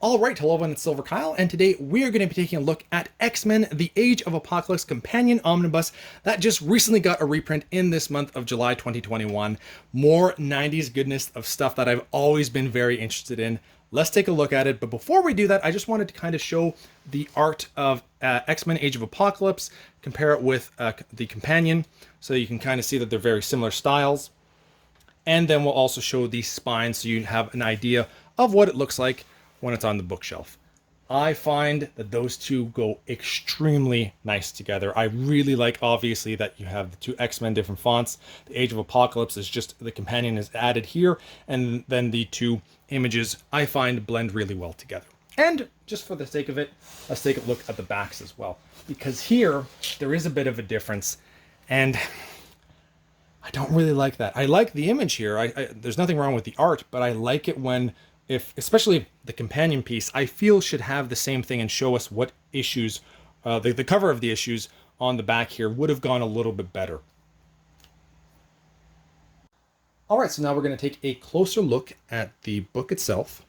All right, hello everyone, it's silverkyle, and today we are going to be taking a look at X-Men The Age of Apocalypse Companion Omnibus that just recently got a reprint in this month of July 2021. More 90s goodness of stuff that I've always been very interested in. Let's take a look at it, but before we do that, I just wanted to kind of show the art of X-Men Age of Apocalypse, compare it with the Companion, so you can kind of see that they're very similar styles. And then we'll also show the spine so you have an idea of what it looks like when it's on the bookshelf. I find that those two go extremely nice together. I really like, obviously, that you have the two X-Men different fonts. The Age of Apocalypse is just, the Companion is added here, and then the two images I find blend really well together. And just for the sake of it, let's take a look at the backs as well. Because here, there is a bit of a difference, and I don't really like that. I like the image here. There's nothing wrong with the art, but I like it when, especially the companion piece, I feel should have the same thing and show us what issues, the cover of the issues on the back here would have gone a little bit better. All right, so now we're going to take a closer look at the book itself.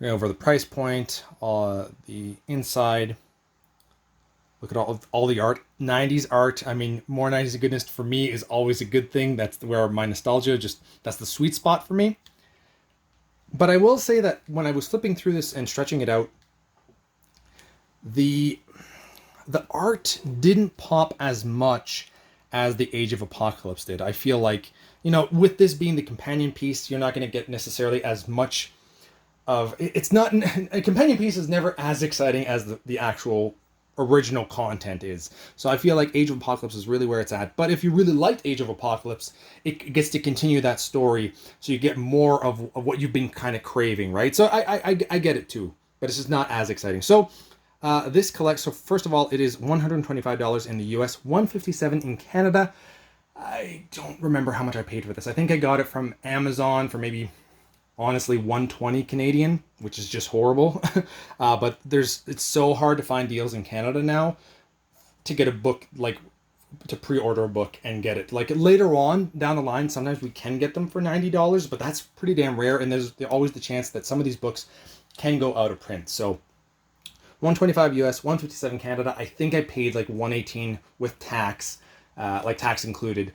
We're going over the price point, the inside. Look at all the art. 90s art. I mean, more 90s goodness for me is always a good thing. That's where my nostalgia, that's the sweet spot for me. But I will say that when I was flipping through this and stretching it out, the art didn't pop as much as the Age of Apocalypse did. I feel like, with this being the companion piece, you're not going to get necessarily as much of... It's not... A companion piece is never as exciting as the actual original content is. So I feel like Age of Apocalypse is really where it's at. But if you really liked Age of Apocalypse, it gets to continue that story, so you get more of what you've been kind of craving, right? So I get it too, but it's just not as exciting. So this collects, so first of all, it is $125 in the US, $157 in Canada. I don't remember how much I paid for this. I think I got it from Amazon for maybe, honestly, $120 Canadian, which is just horrible. But it's so hard to find deals in Canada now to get a book, like to pre-order a book and get it. Like later on down the line, sometimes we can get them for $90, but that's pretty damn rare. And there's always the chance that some of these books can go out of print. So $125 US, $157 Canada. I think I paid like $118 with tax, like tax included,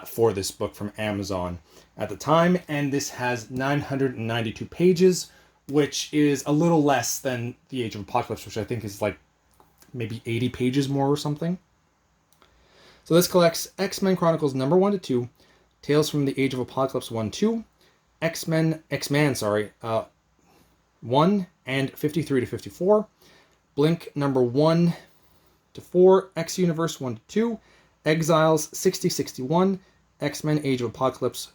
for this book from Amazon at the time, and this has 992 pages, which is a little less than The Age of Apocalypse, which I think is like maybe 80 pages more or something. So this collects X-Men Chronicles number 1 to 2, Tales from the Age of Apocalypse 1-2, X-Men 1 and 53 to 54, Blink number 1 to 4, X-Universe 1 to 2, Exiles 60-61, X-Men Age of Apocalypse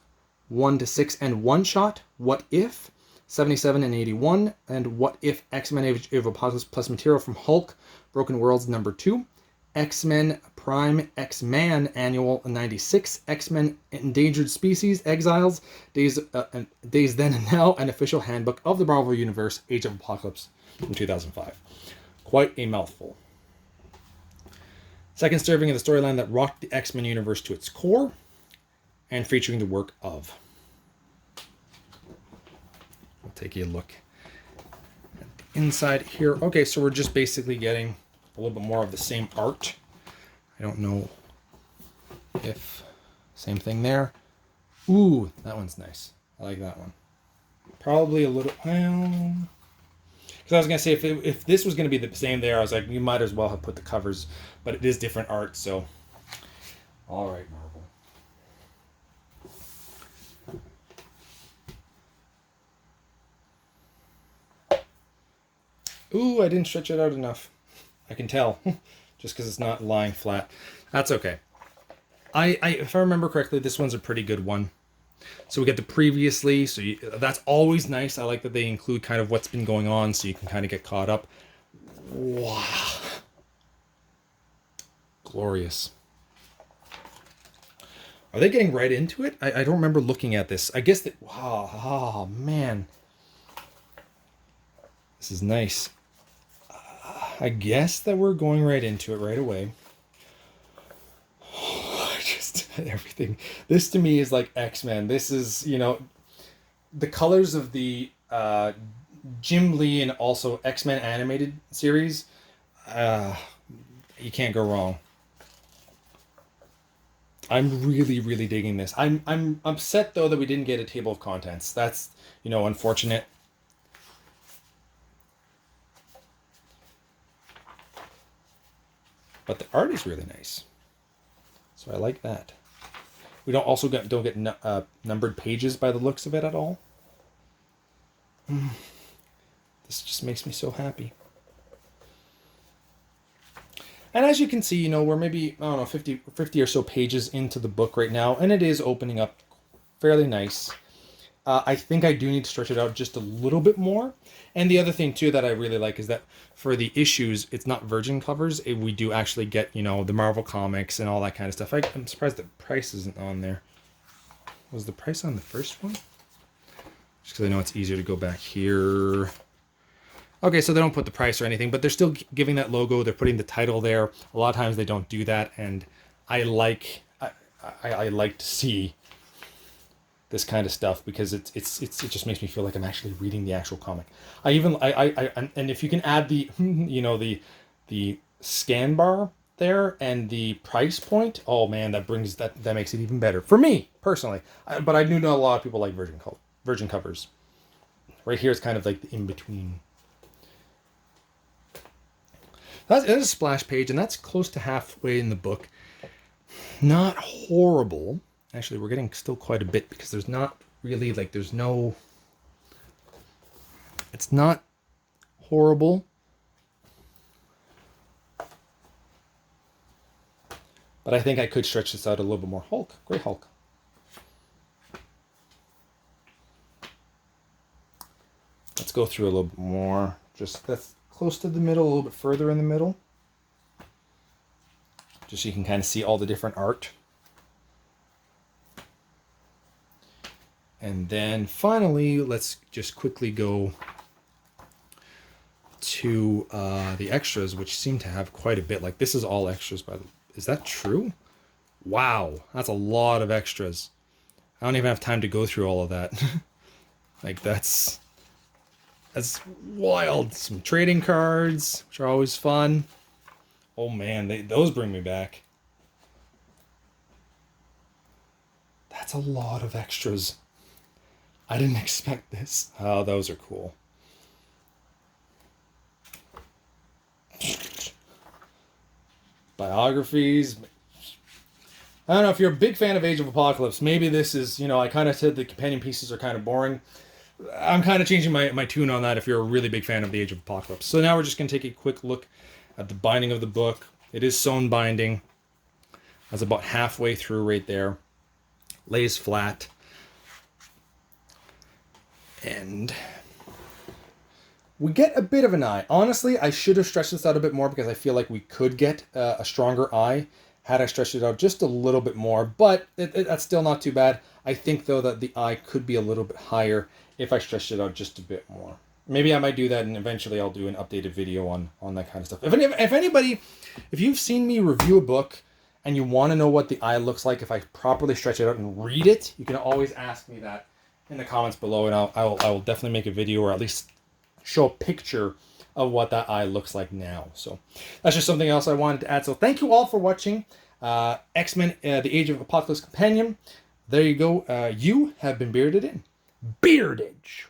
1 to 6 and One Shot, What If 77 and 81, and What If X-Men Age of Apocalypse plus material from Hulk Broken Worlds number 2, X-Men Prime X-Man Annual 96, X-Men Endangered Species Exiles Days Then and Now, an official handbook of the Marvel Universe Age of Apocalypse from 2005. Quite a mouthful. Second serving of the storyline that rocked the X-Men universe to its core, and featuring the work of. I'll take a look at the inside here. Okay, so we're just basically getting a little bit more of the same art. I don't know if... Same thing there. Ooh, that one's nice. I like that one. Probably a little... Well... Because I was going to say, if this was going to be the same there, I was like, you might as well have put the covers. But it is different art, so... All right, Marvel. Ooh, I didn't stretch it out enough. I can tell. Just because it's not lying flat. That's okay. If I remember correctly, this one's a pretty good one. So we get the previously, so that's always nice. I like that they include kind of what's been going on so you can kind of get caught up. Wow. Glorious. Are they getting right into it? I don't remember looking at this. I guess that... Wow. Oh, man. This is nice. I guess that we're going right into it right away. Just everything. This to me is like X-Men. This is, the colors of the Jim Lee and also X-Men animated series, you can't go wrong. I'm really, really digging this. I'm upset though that we didn't get a table of contents. That's, unfortunate. But the art is really nice, so I like that. We don't get numbered pages by the looks of it at all. This just makes me so happy. And as you can see, we're maybe, I don't know, 50 or so pages into the book right now, and it is opening up fairly nice. I think I do need to stretch it out just a little bit more. And the other thing, too, that I really like is that for the issues, it's not virgin covers. We do actually get, the Marvel comics and all that kind of stuff. I'm surprised the price isn't on there. Was the price on the first one? Just because I know it's easier to go back here. Okay, so they don't put the price or anything, but they're still giving that logo. They're putting the title there. A lot of times they don't do that, and I like to see this kind of stuff because it just makes me feel like I'm actually reading the actual comic. And if you can add the the scan bar there and the price point, oh man, that makes it even better for me personally. But I do know a lot of people like virgin covers. Right here is kind of like the in between. That is a splash page, and that's close to halfway in the book. Not horrible. Actually, we're getting still quite a bit because there's not really, it's not horrible. But I think I could stretch this out a little bit more. Hulk, great Hulk. Let's go through a little bit more. Just that's close to the middle, a little bit further in the middle. Just so you can kind of see all the different art. And then finally, let's just quickly go to the extras, which seem to have quite a bit. Like this is all extras, by the way. Is that true? Wow, that's a lot of extras. I don't even have time to go through all of that. Like that's wild. Some trading cards, which are always fun. Oh man, those bring me back. That's a lot of extras. I didn't expect this. Oh, those are cool. Biographies. I don't know if you're a big fan of Age of Apocalypse. Maybe this is, I kind of said the companion pieces are kind of boring. I'm kind of changing my tune on that if you're a really big fan of the Age of Apocalypse. So now we're just going to take a quick look at the binding of the book. It is sewn binding. That's about halfway through right there. Lays flat. And we get a bit of an eye. Honestly, I should have stretched this out a bit more because I feel like we could get a stronger eye had I stretched it out just a little bit more. But that's still not too bad. I think, though, that the eye could be a little bit higher if I stretched it out just a bit more. Maybe I might do that, and eventually I'll do an updated video on that kind of stuff. If you've seen me review a book and you want to know what the eye looks like if I properly stretch it out and read it, you can always ask me that in the comments below, and I will definitely make a video or at least show a picture of what that eye looks like now. So that's just something else I wanted to add. So thank you all for watching X-Men The Age of Apocalypse Companion. There you go. You have been bearded in. Beardage.